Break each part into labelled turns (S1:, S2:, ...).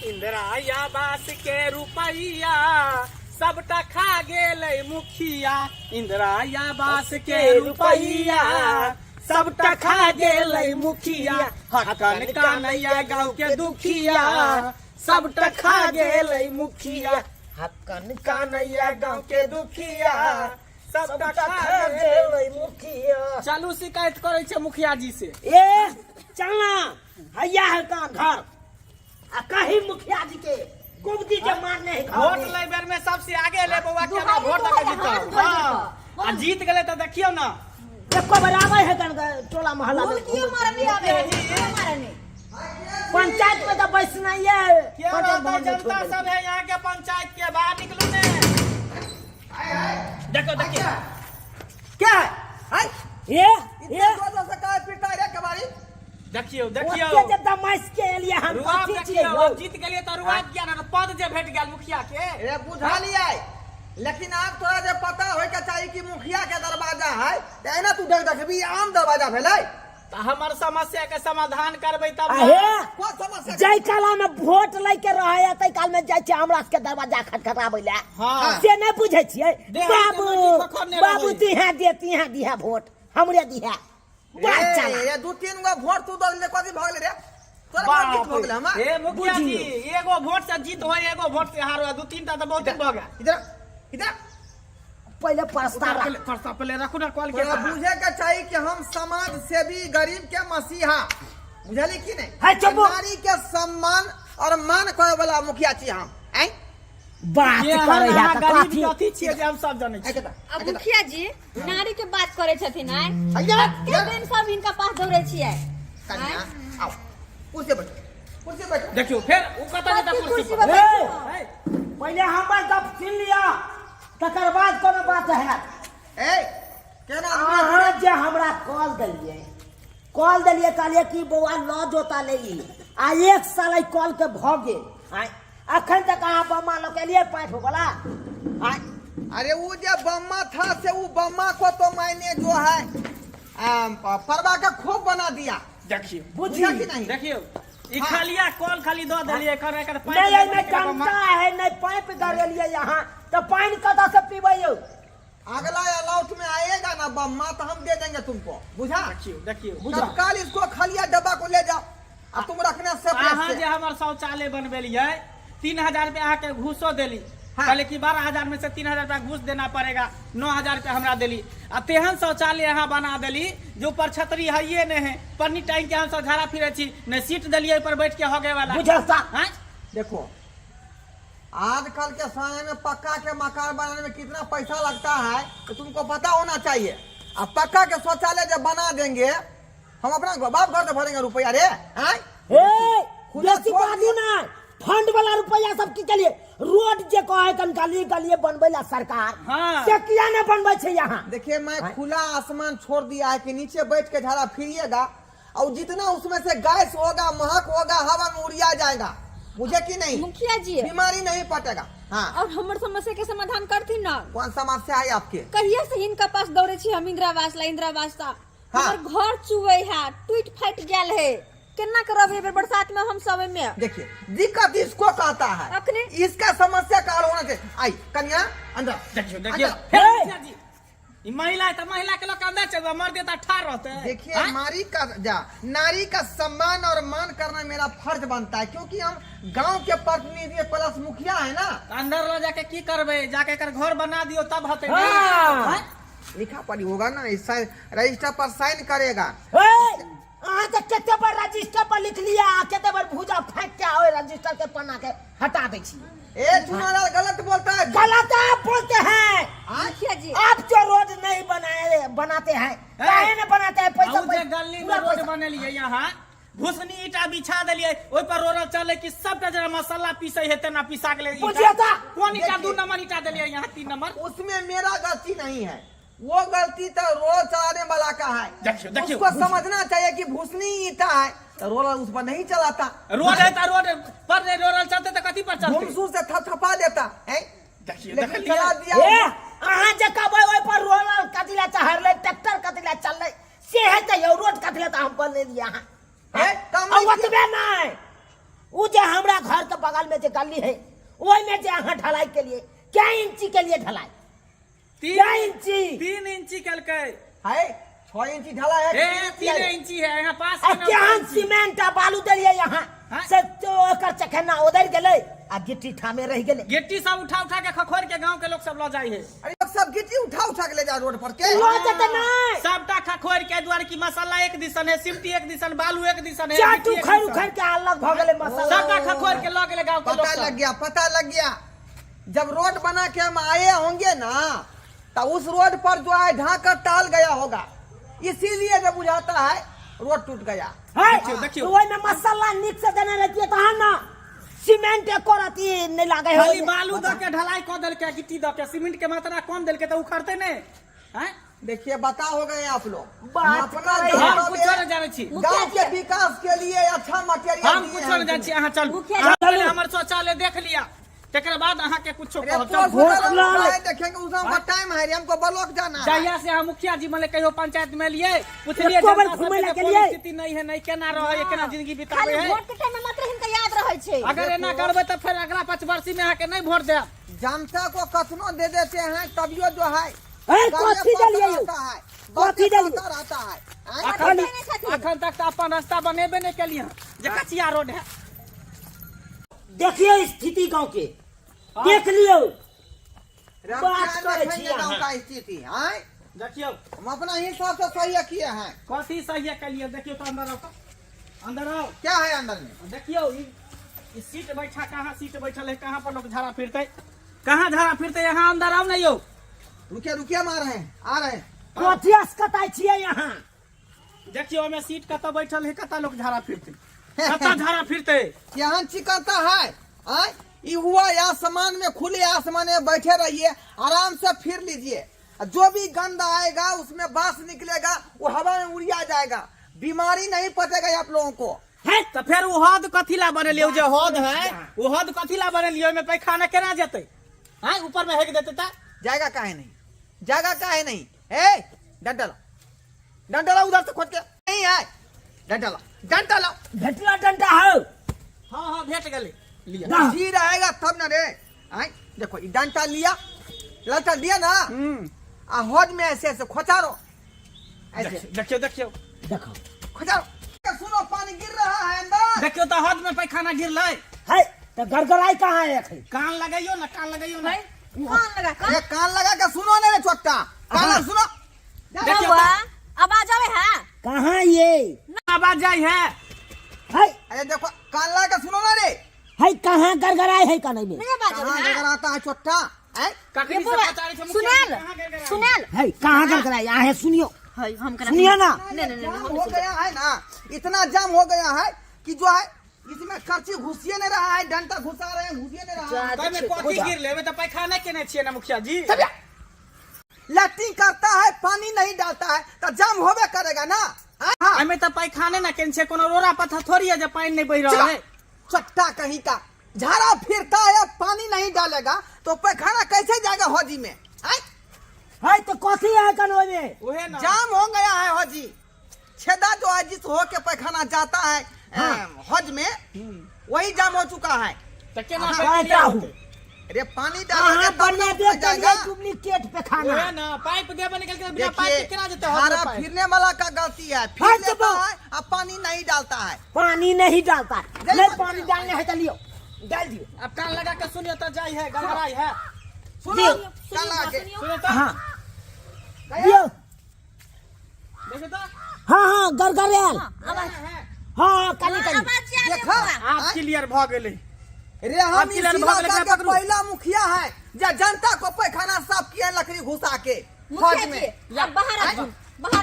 S1: इंदिरा बास के रुपैया सबटा खा गेल मुखिया। इंदिरा बास के रुपैया सबटा खा गेल मुखिया। हकन कानैया गाँव के दुखिया सबटा खा गेल मुखिया। हकन कानैया गाँव के दुखिया सबटा खा गेल मुखिया। चलू शिकायत करे छे मुखिया जी से।
S2: ए चलना हैया है का घर आ कहीं मुखिया जी के गुमती के मारने है
S1: वोट ले बेर में सबसे आगे ले बउआ के ना वोट दे जीतो। हां आ जीत गेले त देखियो ना
S2: एको बराबर है कन टोला मोहल्ला में
S3: क्यों मारने आवे क्यों मारने
S2: पंचायत में तो बैस नहीं है।
S1: जनता सब है यहाँ के पंचायत के बाहर निकलो ने। देखो देखिए
S2: क्या है ये
S4: से का पिटा रे कबाड़ी
S1: देखियो देखियो
S2: के जब दमाइश के लिए हम
S1: रुआब
S2: कथी
S1: देखियो
S2: छिए
S1: अब जीत गेलिए त रुआब किया ना पद जे भेट गेल मुखिया के।
S4: ए बुझा लिया लेकिन आप तोरा जे पता होय के चाहिए कि मुखिया के दरवाजा है त एना तू देख देखबी आम दरवाजा भेलै
S1: त हमर समस्या के समाधान करबै तब
S2: आहे
S4: कोन समस्या
S2: जय काला में वोट लेके रहे तै काल में जाय छै हमरा के दरवाजा खटखटाबै ले।
S1: हां
S2: से नहीं बुझे छिए बाबू
S1: खखरने
S2: बाबू
S1: रहबै।
S2: तिहा दिहा वोट हमरे दिहा बात चला
S4: ये दू तीन गो वोट तू दल ले कथि भ गेलै रे तोरा
S1: बाप
S4: किछ भ गेलै हम
S1: ए मुखिया जी एगो वोट से जीत होय एगो वोट से हार होय दू तीन ता त बहुत भ गया।
S4: इधर इधर
S2: पहले प्रस्ताव रख।
S1: प्रस्ताव पहले रखू ना कॉल के
S4: तोरा बुझे के चाहिए कि हम समाज सेवी गरीब के मसीहा बुझली कि नहीं
S2: है चुप।
S4: नारी के सम्मान और मान करे वाला मुखिया छी हम हैं
S2: बात
S1: ये
S2: करे
S1: हम
S2: या
S1: अहाँ
S2: त
S1: गरीब
S2: काफी
S1: कथी छियै जे हम सब जानै छी।
S3: अब मुखिया जी नारी के बात करे छथिन आय
S4: अय्या,
S3: के दिन सब इनका पास दौड़े छियै
S4: कन्या आओ कुर्सी बैठ कुर्सी बैठ
S1: देखियो फिर उ कतऽ जेता
S3: कथी
S1: कुर्सी
S3: कुर्सी
S1: पर।
S3: पर
S2: ए, पहले हमर गप सुन लिया तकर बाद कोनो बात है।
S4: ए केना
S2: अहाँ जे हमरा कॉल दिलिए कहलिए कि बौआ ल जोता ले आ 1 साल आई कॉल के भ गेल आय अखन तक अहाँ बम्मा लो के लिए पाइप वाला आय
S4: अरे वो जो बम्मा था से वो बम्मा को तो मैंने जो है परवा का खोप बना दिया
S1: देखियो
S4: बुझिया कि नहीं
S1: देखियो ई खालिया कॉल खाली दो देलिए कर एकर
S2: नहीं नहीं कमता है नहीं पाइप गड़ेलिए यहाँ तो पानी कदा से पीबे यौ।
S4: अगला अलाउट में आएगा ना बम्मा तो हम दे देंगे तुमको बुझा
S1: देखियो देखियो
S4: तत्काल इसको खलिया डब्बा को ले जाओ अब तुम रखने
S1: अहाँ
S4: से
S1: जे हमर शौचालय बनबेलिए 3000 रुपया अहाँ के घूसो देली
S4: हाँ।
S1: कहले कि 12000 में से 3000 रुपया घूस देना पड़ेगा 9000 रुपया हमरा देली आ तेहन शौचालय अहाँ बना देली जो ऊपर छतरी है नहीं है पन्नी टाइम के हम सब झाड़ा फिरे छी न सीट देलिए ऊपर बैठ के होगे वाला
S2: बुझलता
S1: हैं।
S4: देखो आजकल के समय में पक्का के मकान बनाने में कितना पैसा लगता है तो तुमको पता होना चाहिए। अब पक्का के शौचालय जब बना देंगे हम अपना बाप घर से भरेंगे रुपया रे हैं?
S2: ए
S4: खुला
S2: बेसी
S4: छोड़
S2: बादी ना फंड वाला रुपया सब की चलिए रोड जे कहे कन गली गली बनबेला सरकार
S1: हाँ।
S2: से किया न बनबे छै यहाँ।
S4: देखिए मैं खुला आसमान छोड़ दिया है कि नीचे बैठ के झाड़ा फिरिएगा और जितना उसमें से गैस होगा महक होगा हवा में उड़िया जाएगा मुझे कि नहीं
S3: मुखिया जी
S4: बीमारी नहीं पटेगा। हाँ
S3: और हमर समस्या के समाधान करथिन ना
S4: कौन समस्या है आपके
S3: कहिया से इनका पास दौड़े छी हम इंदिरावास ला इंदिरावास ता
S4: हाँ।
S3: हमर घर चुवे है टूट फट गेल है केना करब एबेर बरसात में हम सब में
S4: देखिए दिक्कत इसको कहता है
S3: अखने?
S4: इसका समस्या का हल होना चाहिए। आई कन्या अंदर
S1: देखियो देखियो
S4: अंदर।
S1: फिर मुखिया जी ई महिला है तो महिला के लोग अंदर चल मर देता ठार रहते हैं।
S4: देखिए
S1: हाँ?
S4: नारी का सम्मान और मान करना मेरा फर्ज बनता है क्योंकि हम गांव के प्रतिनिधि प्लस मुखिया है ना।
S1: अंदर लो जाके की करबे जाके कर घर बना दियो तब होते
S2: हाँ।
S4: लिखा पढ़ी होगा ना इस रजिस्टर पर साइन करेगा।
S2: अहाँ तो केते पर रजिस्टर पर लिख लिया केते पर भूजा फेंक के आवे रजिस्टर के पन्ना के हटा दे छी।
S4: ए चुनाव गलत बोलता है
S2: गलत आप बोलते हैं।
S3: मुखिया जी
S2: आप जो रोड नहीं बनाते हैं काहे न बनाते हैं पैसा
S1: आउ जे गली में
S2: पूरा
S1: रोड
S2: पैसा-
S1: बनेलिए यहाँ भूसनी ईटा बिछा देलिए ओइ पर रोड चले कि सबटा जरा मसाला पीसे है तेना पिसा के ले
S2: बुझिया था।
S1: कौन ईटा
S4: देखिए।
S1: 2 नंबर ईटा देलिए यहाँ 3 नंबर।
S4: उसमें मेरा गलती नहीं है वो गलती तो रोड चलाने वाला का है।
S1: देखियो देखियो
S4: उसको समझना चाहिए कि भूसनी ईटा है तो रोलर उस पर नहीं चलाता
S1: रोड है तो रोड पर नहीं रोड चलते तो कथी पर चलते।
S4: घुमसू से थपथपा देता है
S1: देखियो
S4: लेकिन
S1: देखलिए
S4: चला
S2: ए
S4: दिया
S2: अहाँ जे कहबै ओइ पर रोलर कतिला चढ़ले ट्रैक्टर कतिला चलले से है त यो रोड कतिला त हम बने लिया
S4: ए, तब
S2: अब
S4: नहीं
S2: ओतबे नहीं उ जे हमरा हमरा घर के बगल में जो गली है वही में जो यहाँ ढलाई के लिए क्या इंची के लिए ढलाई
S1: 3 इंची कल के
S4: है 6 इंची ढला है
S1: 3 इंची है यहाँ पास
S2: क्या सीमेंट आ बालू दिलिए यहाँ
S1: हाँ?
S2: से तो ओकर चखना उधर गले आ गिट्टी ठामे रह गले
S1: गिट्टी सब उठा उठा के खखोर के गांव के लोग सब लो जाए है
S4: अरे लोग सब गिट्टी उठा उठा के ले जा रोड पर के
S2: लो जते नहीं
S1: सबटा खखोर के द्वार की मसाला एक दिसन है, सिमटी एक दिसन, बालू एक दिसन है,
S2: चाटू
S1: गिट्टी एक
S2: खैर
S1: दिसन।
S2: उखड़ के अलग भ गले मसाला
S1: सबटा खखोर के लो गेले गांव के लोग
S4: पता लग गया जब रोड बना के हम आए होंगे ना तो उस रोड पर जो है ढाकर टाल गया होगा, इसीलिए जब बुझाता है रोड टूट गया।
S2: है
S1: देखियो।
S2: तो वही में मसाला निक से देने रहती तहन ना सीमेंट एको रती नहीं लागे
S1: खाली बालू द के ढलाई क देल के गिट्टी द के सीमेंट के मात्रा कम देल के तो उखड़ते नहीं हैं।
S4: देखिए बता हो गए आप लोग,
S2: बात
S4: अपना
S2: करे
S4: गाँव
S1: हम कुछ
S4: में
S1: नहीं जाने छी,
S4: गाँव के विकास के लिए अच्छा मटेरियल
S1: हम कुछ नहीं जाने छी। अहाँ चल पहले हमर शौचालय देख लिया तेकर बाद अहाँ के कुछ कहो चल।
S4: देखेंगे उसका टाइम है, हमको ब्लॉक जाना है।
S1: जहिया से हम मुखिया जी मले कहियो पंचायत में लिए पूछलिए
S2: एको बार
S1: जनता
S2: घूमे
S1: सबके
S2: ला
S1: कोई
S2: गेलिए?
S1: स्थिति नहीं है, नहीं केना रहे केना जिंदगी बितावे
S3: खाली
S1: है।
S3: वोट के टाइम में मात्र हिनका याद रहे छे।
S1: अगर एना करबे तो फिर अगला 5 वर्ष में अहाँ के नहीं वोट दे।
S4: जनता को कथनो दे देते हैं तभियो जो है
S2: कथी दलिए यौ कथी दलिए
S4: रहता है।
S1: अखन तक तो अपन रास्ता बनेबे नहीं के लिए जे कचिया रोड है।
S2: देखिए स्थिति गांव के देख लियो बात
S4: बात
S2: करे छी
S4: गाँव
S2: अहाँ।
S4: का स्थिति है,
S1: देखियो
S4: हम अपना हिसाब से सही किए हैं।
S1: कथी सही है कलिए। देखियो तो अंदर आओ तो अंदर आओ।
S4: क्या है अंदर में?
S1: देखियो ई सीट बैठा कहाँ सीट बैठल है, कहाँ पर लोग झाड़ा फिरते, कहाँ झाड़ा फिरते। यहाँ अंदर आओ नहीं यो।
S4: रुकिए रुकिए मार रहे हैं, आ रहे हैं।
S2: कथी अस्कताई छिए यहाँ
S1: देखियो में सीट कत बैठल है, कत लोग झाड़ा फिरते, कत झाड़ा फिरते।
S4: यहाँ चिकनता है आय? ये हुआ आसमान में, खुले आसमान में बैठे रहिए, आराम से फिर लीजिए। जो भी गंद आएगा उसमें बांस निकलेगा, वो हवा में उड़िया जाएगा, बीमारी नहीं पड़ेगा आप लोगों को।
S1: है तो फिर वो हद कथी ला बने लियो, जो हद है वो हद कथी ला बने लियो। में पैखाना केना जेते हैं, ऊपर में हेक देते ता
S4: जाएगा काहे नहीं, जाएगा काहे नहीं। ए डंडा उधर से खोद के नहीं है, डंडा लो।
S2: भेटला डंडा हो
S1: हाँ भेट गले लिया।
S4: जी रहेगा तब ना रे। आय देखो ये डंडा लिया, लटा लिया ना, आ होद में ऐसे ऐसे खोचारो, ऐसे
S1: देखियो देखियो
S2: देखो
S4: खोचारो। सुनो पानी गिर रहा है अंदर।
S1: देखियो तो हद में पैखाना गिर ले।
S2: है तो गड़गड़ाई कहाँ है अखन
S1: कान लगाइयो ना, कान लगाइयो ना।
S3: कान लगा
S4: ये कान लगा के सुनो ना रे छोटा, कान सुनो।
S1: देखियो
S3: बउआ आवाज आवे है।
S2: कहाँ ये
S1: आवाज जाई है।
S2: है
S4: अरे देखो कान लगा के सुनो ना रे,
S2: है कहाँ गड़गड़ाई है कने में
S3: नहीं आवाज
S4: कहाँ
S3: आवे है।
S4: नजर आता है छोटा।
S1: ककरी
S3: ये
S1: से
S3: बउआ
S1: पचाड़ी से मुखिया
S3: सुनेल
S1: जी कहाँ गए?
S3: सुनेल
S2: है कहाँ गड़गड़ाई आहे सुनियो
S3: हाय हम करा
S2: सुनिए ना
S3: नहीं नहीं
S4: जाम
S3: नहीं
S4: हो गया है ना, इतना जाम हो गया है कि जो है इसमें खर्ची घुसिए नहीं रहा है, डंडा घुसा रहे हैं घुसिए नहीं रहा है।
S1: कई में कॉफी गिर लेवे तो पैखाना केने छिए ना मुखिया जी।
S4: लैट्रिन करता है पानी नहीं डालता है तो जाम होबे करेगा ना। हाँ
S1: हमें तो पैखाने ना केन छे, कोनो रोरा पत्थर थोड़ी है जो पानी नहीं बह रहा है।
S4: चट्टा कहीं का झाड़ा फिरता है, पानी नहीं डालेगा तो पैखाना कैसे जाएगा हौजी में।
S2: है तो कथी है कनो में
S1: ओहे ना
S4: जाम हो गया है हौजी, छेदा जो है जिस हो के पैखाना जाता है हौज में, वही जाम हो चुका है।
S1: तो केना
S2: हाँ,
S1: पैखाना
S2: जाओ।
S1: होते?
S4: अरे पानी डालेंगे
S2: कहाँ
S4: तब
S2: बना
S4: ना
S2: दे
S4: हो जाएगा।
S2: डुप्लीकेट पे खाना
S1: ओहे ना पाइप देबे निकल के बिना पाइप के केना जेते
S4: धारा
S1: हद में
S4: फिरने वाला का गलती है,
S2: हाँ,
S4: फिर
S2: तो
S4: लेता
S2: वो-
S4: है अब पानी नहीं डालता है।
S2: पानी नहीं डालता
S4: जल्दी
S2: नहीं
S4: मत
S2: पानी
S4: करो।
S2: डालने है तो लियो डाल दियो
S1: अब कान लगा के सुनियो तो जाई है, गड़गड़ाई है।
S4: सुनो
S2: दियो।
S4: कान लगा के।
S1: सुनियो तो
S2: हाँ दियो
S1: देखो तो
S2: हाँ हाँ गड़गड़ाल
S3: आवाज
S2: हाँ कनी कनी
S3: आवाज आ
S4: देखा
S1: आप क्लियर भ गेले।
S4: रे हम
S1: आप
S4: इस
S1: किधर
S4: इलाका
S1: भाग रहे
S4: का
S1: पकड़ू?
S4: पहला मुखिया है जो जनता को पैखाना साफ किया लकड़ी घुसा के
S3: मुखिया
S4: फौज
S3: जी
S4: में।
S3: अब बाहर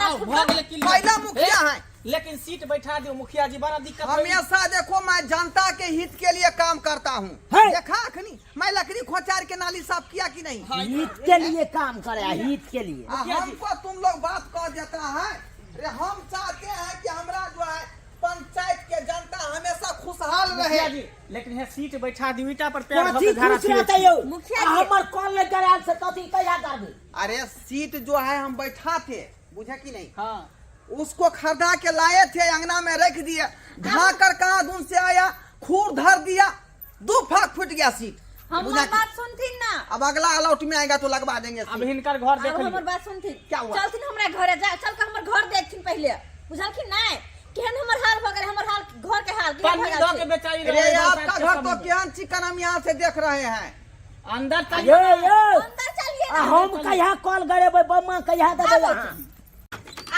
S1: आओ, भ गेले क्लियर।
S4: पहला मुखिया है।
S1: लेकिन सीट बैठा दियो मुखिया जी, बड़ा दिक्कत होई।
S4: हमेशा देखो मैं जनता के हित के लिए काम करता हूँ।
S2: है।
S4: देखा अखनी मैं लकड़ी खोचार के नाली साफ किया कि नहीं।
S2: हित के लिए काम करे हित के लिए
S4: हमको तुम लोग बात कह देता है। अरे हम चाहते हैं कि हमरा जो है पंचायत के जनता हमेशा खुशहाल
S1: मुखिया
S4: रहे।
S1: जी लेकिन है सीट बैठा दी ईटा पर पैर धो
S2: कथी
S1: के झाड़ा
S2: खुश रहते
S1: फिरे।
S2: हो
S3: मुखिया जी।
S2: हमर कॉल ले कराल से कथी कहिया करबे
S4: अरे सीट जो है हम बैठा थे, बुझे कि नहीं,
S1: हाँ
S4: उसको खरीदा के लाए थे, अंगना में रख दिए, ढाकर कहाँ धुन से आया, खूर धर दिया, 2 फाक फूट गया सीट।
S3: हमार
S4: बुझा के-
S3: बात सुनथिन ना।
S4: अब अगला अलॉट में आएगा तो लगवा देंगे
S1: अब
S4: सीट।
S1: हिनकर घर देख
S3: अब हमर
S1: लियो।
S3: बात सुनथिन।
S4: क्या हुआ?
S3: चलथिन हमरा घरे जा, चल के हमर घर देखथिन पहले। बुझलखिन नै? केहन हमर हाल भ गेल, हमर हाल घर के हाल केहन
S1: पानी
S3: भ
S1: धो
S3: गेल
S1: के
S3: छै।
S1: बेचारी
S4: अरे
S1: रहे
S4: आपका
S1: बरसात के
S4: घर तो
S1: समय में।
S4: केहन चिकन हम यहाँ से देख रहे हैं।
S1: अंदर
S2: ये
S1: चलिए ना।
S3: अंदर चलिए
S2: आ
S3: ना।
S2: हम कहिया कॉल करेबै बम्मा कहिया देबै
S3: आबो।
S2: अहाँ?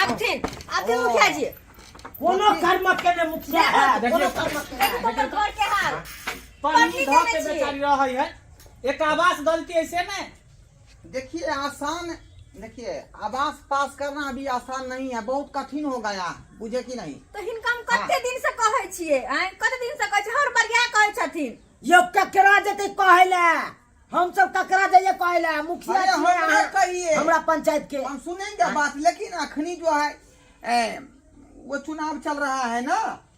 S3: आबथिन मुखिया जी।
S2: कोनो कर्म के ने मुखिया है
S1: देखिए,
S2: कोनो कर्म के है।
S3: हमर घर के हाल।
S1: पानी
S3: पन्नी
S1: धो
S3: देने
S1: के
S3: छियै।
S1: बेचारी रहे है। एक आवास गलती ऐसे ने।
S4: देखिए आसान, देखिए आवास पास करना अभी आसान नहीं है, बहुत कठिन हो गया, बुझे कि नहीं।
S3: तो हिनका हम कते दिन से कहै छियै, कते दिन से कहै छै, हर बार इएह कहै छथिन।
S2: यो ककरा जेतै कहै ले? हम सब ककरा जाइए कहै ले? मुखिया
S4: अरे
S2: छियै
S4: हमरा
S2: अहाँ,
S4: कहिए।
S2: हमरा पंचायत के।
S4: हम सुनेंगे बात, लेकिन अखनी जो है वो चुनाव चल रहा है ना।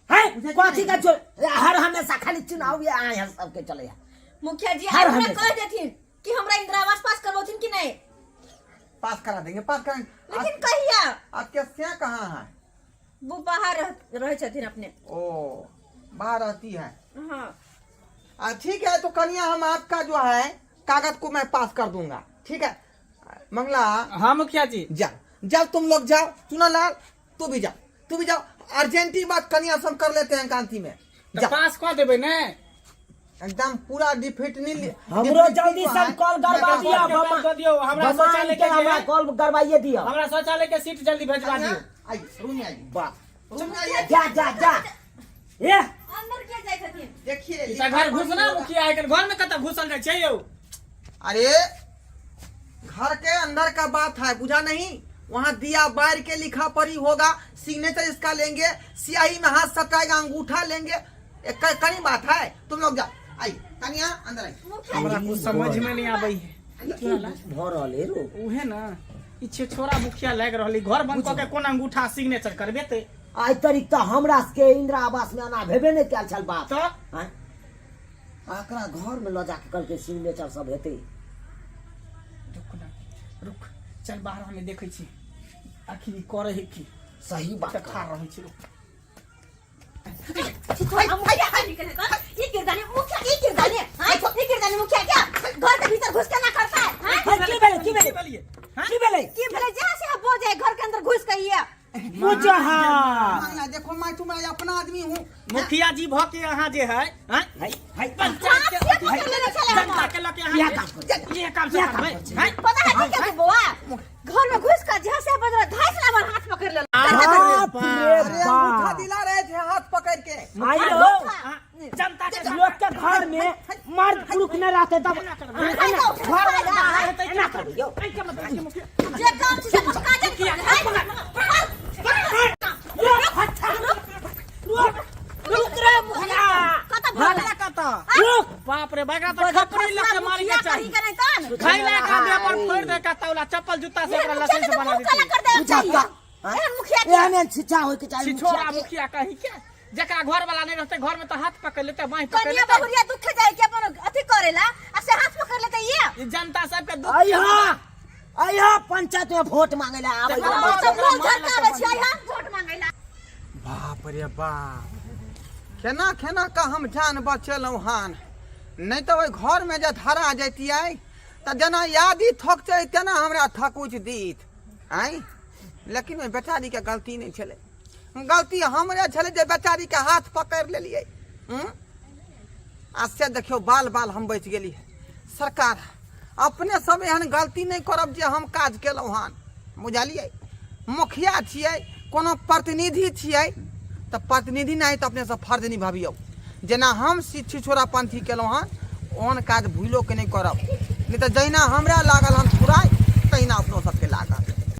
S2: है
S4: मुझे
S2: कथी का
S4: नहीं।
S2: हर हमेशा खाली चुनाव ये आए हैं सबके चले हैं।
S3: मुखिया जी
S2: हर
S3: हमरा
S2: हमेशा।
S3: कह देथिन कि हमरा इंदिरा आवास पास करबोथिन कि नहीं,
S4: पास करा देंगे, पास करेंगे।
S3: लेकिन कहिया?
S4: आपके सिया कहाँ है?
S3: वो बाहर रहे छथिन अपने।
S4: ओ बाहर रहती है।
S3: हाँ
S4: ठीक है, तो कन्या हम आपका जो है कागज को मैं पास कर दूंगा, ठीक है। मंगला
S1: हाँ मुखिया जी।
S4: जब तुम लोग जाओ, चुनालाल तू भी जाओ। अर्जेंटी बात कन्या सब कर लेते हैं कांति में।
S1: तो
S4: जा
S1: पास कह देबै ने।
S4: एकदम पूरा डिफिट नहीं।
S2: हमरो जल्दी सब कॉल करवा दिया
S1: के
S2: बम्मा।
S1: बात दियो, हमरा
S2: बम्मा
S1: शौचालय
S2: के
S1: के
S2: हमरा
S1: लिए।
S2: कॉल करवाइए दियो।
S1: हमरा शौचालय के सीट जल्दी भेजवा दियो।
S4: आइए, रूम में आइए।
S2: वाह
S4: रूम में आइए।
S2: जा ये
S3: अंदर के जाय छथिन।
S4: देखिए
S1: ई त घर घुसना मुखिया है, घर में कत घुसल जाय छै यौ।
S4: अरे घर के अंदर का बात है, बुझा नहीं। वहाँ दिया बाहर के लिखा पढ़ी होगा, सिग्नेचर इसका लेंगे, स्याही में हाथ सटाएगा, अंगूठा लेंगे। एक कई बात है। तुम लोग जाओ, आइए कन्या अंदर आइए।
S3: मुखिया
S1: हमरा कुछ समझ में नहीं आबै है।
S2: भरल है रो।
S1: उहे ना ई छोरा मुखिया लाग रहली, घर बंद क के कोन अंगूठा सिग्नेचर करबेते।
S2: आई तारीख तो हमरा के इंदिरा आवास में आना भेबे नहीं कैल छल बात।
S1: तो
S2: हैं? आकरा घर में ल जाके कल के सिग्नेचर सब हेते।
S1: रुक ना, रुक चल बाहर हमें देखै छी आखिर ई करे है की।
S2: सही बात
S1: खा रहै छी। रुक
S3: ये गिरदानी मुखिया, ये गिरदानी, हाँ? ये गिरदानी मुखिया क्या घर के भीतर घुस के ना करता है, हाँ?
S2: की भेले
S1: की भेले
S3: कि भले जहाँ से आप हो जाए घर के अंदर घुस के ये
S2: पूजा
S4: मंगला देखो, मैं तुम्हारा अपना आदमी हूँ।
S1: मुखिया जी भ के यहाँ जे है
S2: है
S1: पंचायत के
S3: हाथ से पकड़ लेने चले हम।
S1: जनता के लके
S2: क्या
S1: यहाँ
S2: काम कर-
S1: ये काम से
S2: क्या
S1: करबै
S2: काम कर-
S1: हैं?
S3: पता है क्या तू बुआ घर में घुस कर जहाँ से आप बज रहा धाइस लावर हाथ पकड़ ले।
S2: बाप रे
S4: अरे अंगूठा
S2: बाप।
S4: दिला रहे थे हाथ पकड़ के।
S2: आई लो
S1: हाँ, जनता के
S2: लोग के घर में मर्द पुरुष न रहते तब घर में बाहर रहते ना करियो।
S3: जे काम से सब काजल किया रुक रे मुखिया कत
S1: भागला कता
S2: रुक
S1: बाप रे बागरा तो खपरी लके मारी के चाहिए खैला का दे पर फोड़ दे का तौला चप्पल जूता से ओकरा लसन से बना देती
S2: मुखिया एहन शिक्षा होय के चाहिए
S1: छिछोरा
S2: मुखिया के।
S1: मुखिया कहीं के जकरा घर वाला नहीं रहते घर में तो हाथ पकड़ लेते बाहीं पकड़
S3: कनिया
S1: लेते
S3: बहुरिया दुख जाए के अपन अथी करेला आ से हाथ पकड़ लेते ये
S1: ई जनता सब के दुख
S2: अइहा पंचायत में वोट मांगे ला आबै
S1: देखो,
S2: ला।
S3: सब लोग घर का आवे छै यहाँ वोट मांगैला।
S4: बाप रे बाप, केना केना का हम जान बचलहुँ हान। नहीं तो ओहि घर में जे धरा जैतियै तो जना यादी थक छै तेना हमरा थकुच दीत आई। लेकिन ओहि बेचारी के गलती नहीं छलै, गलती हमरे छलै जे बेचारी के हाथ पकड़ लेलियै। आ से देखियो बाल बाल हम बच गेली। सरकार अपने सब एहन गलती नहीं करब जे हम काज केलहुँ हन, बुझलियै। मुखिया छियै, कोनो प्रतिनिधि छियै तो प्रतिनिधि नहीं तो अपने से फर्ज निभाबियौ। जेना हम छिछोरा पंथी केलहुँ हन ओहन काज भूलो के नहीं करब, नहीं तो जहिना हमरा लागल हन फुराय तहिना अपनो सबके लागल।